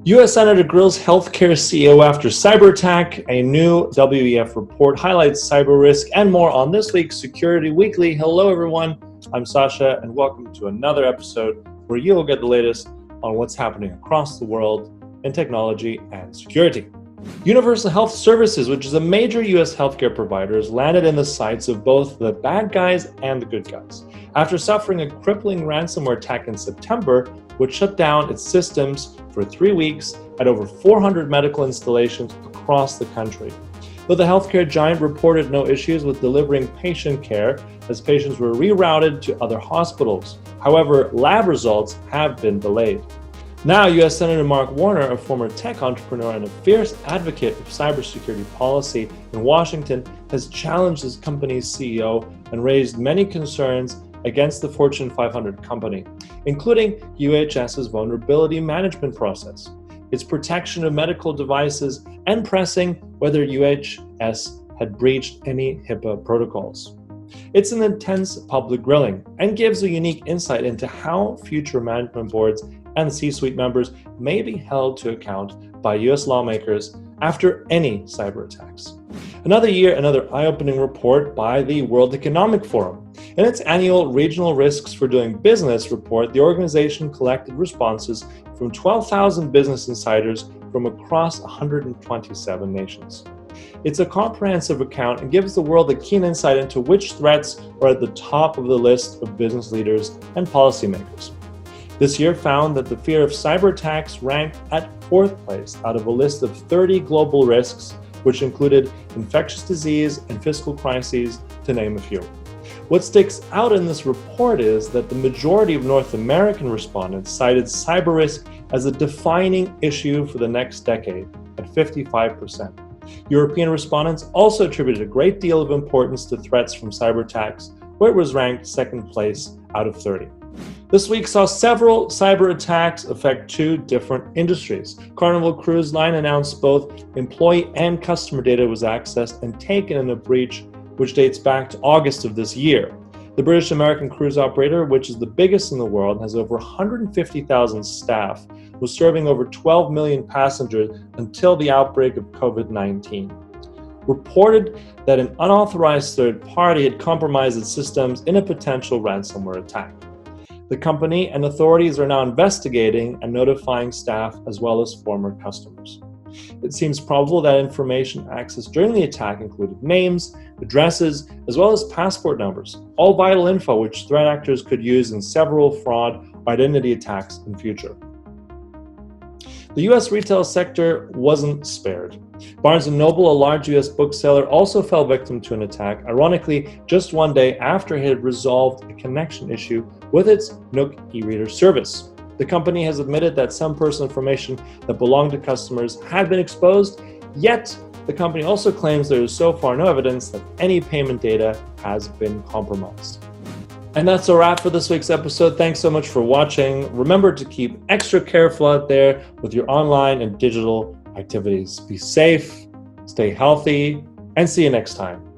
U.S. Senator grills healthcare CEO after cyber attack. A new WEF report highlights cyber risk and more on this week's Security Weekly. Hello, everyone. I'm Sasha, and welcome to another episode where you'll get the latest on what's happening across the world in technology and security. Universal Health Services, which is a major U.S. healthcare provider, has landed in the sights of both the bad guys and the good guys. After suffering a crippling ransomware attack in September, which shut down its systems for 3 weeks at over 400 medical installations across the country. Though the healthcare giant reported no issues with delivering patient care, as patients were rerouted to other hospitals. However, lab results have been delayed. Now, U.S. Senator Mark Warner, a former tech entrepreneur and a fierce advocate of cybersecurity policy in Washington, has challenged his company's CEO and raised many concerns against the Fortune 500 company, including UHS's vulnerability management process, its protection of medical devices, and pressing whether UHS had breached any HIPAA protocols. It's an intense public grilling and gives a unique insight into how future management boards and C-suite members may be held to account by U.S. lawmakers after any cyber attacks. Another year, another eye-opening report by the World Economic Forum. In its annual Regional Risks for Doing Business report, the organization collected responses from 12,000 business insiders from across 127 nations. It's a comprehensive account and gives the world a keen insight into which threats are at the top of the list of business leaders and policymakers. This year found that the fear of cyber attacks ranked at 4th place out of a list of 30 global risks, which included infectious disease and fiscal crises, to name a few. What sticks out in this report is that the majority of North American respondents cited cyber risk as a defining issue for the next decade at 55%. European respondents also attributed a great deal of importance to threats from cyber attacks, where it was ranked 2nd place out of 30. This week saw several cyber attacks affect 2 different industries. Carnival Cruise Line announced both employee and customer data was accessed and taken in a breach which dates back to August of this year. The British American cruise operator, which is the biggest in the world and has over 150,000 staff, was serving over 12 million passengers until the outbreak of COVID-19. Reported that an unauthorized third party had compromised its systems in a potential ransomware attack. The company and authorities are now investigating and notifying staff as well as former customers. It seems probable that information accessed during the attack included names, addresses, as well as passport numbers, all vital info which threat actors could use in several fraud or identity attacks in future. The U.S. retail sector wasn't spared. Barnes & Noble, a large U.S. bookseller, also fell victim to an attack, ironically just one day after it had resolved a connection issue with its Nook e-reader service. The company has admitted that some personal information that belonged to customers had been exposed, yet the company also claims there is so far no evidence that any payment data has been compromised. And that's a wrap for this week's episode. Thanks so much for watching. Remember to keep extra careful out there with your online and digital activities. Be safe, stay healthy, and see you next time.